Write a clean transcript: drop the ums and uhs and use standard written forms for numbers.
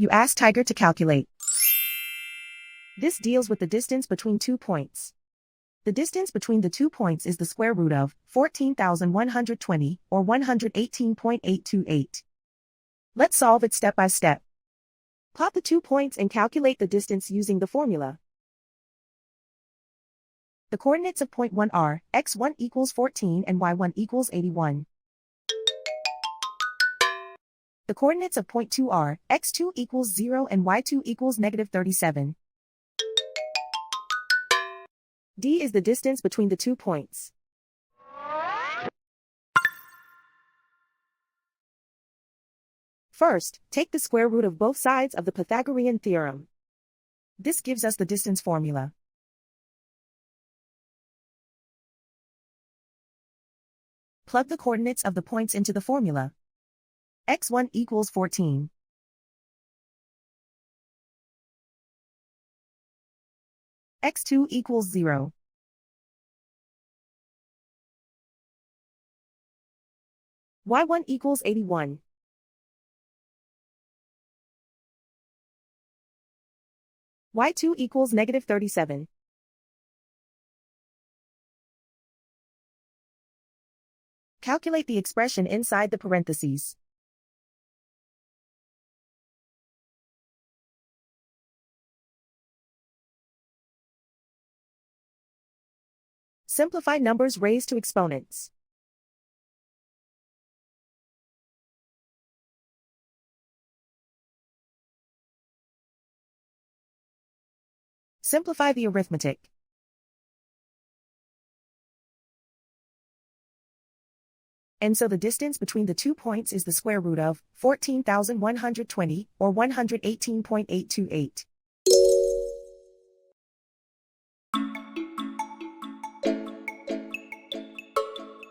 You ask Tiger to calculate. This deals with the distance between 2 points. The distance between the 2 points is the square root of 14,120, or 118.828. Let's solve it step by step. Plot the 2 points and calculate the distance using the formula. The coordinates of point 1 are x1 equals 14 and y1 equals 81. The coordinates of point 2 are x2 equals 0 and y2 equals negative 37. D is the distance between the 2 points. First, take the square root of both sides of the Pythagorean theorem. This gives us the distance formula. Plug the coordinates of the points into the formula. x1 equals 14. x2 equals 0. y1 equals 81. y2 equals negative 37. Calculate the expression inside the parentheses. Simplify numbers raised to exponents. Simplify the arithmetic. And so the distance between the 2 points is the square root of 14,120, or 118.828.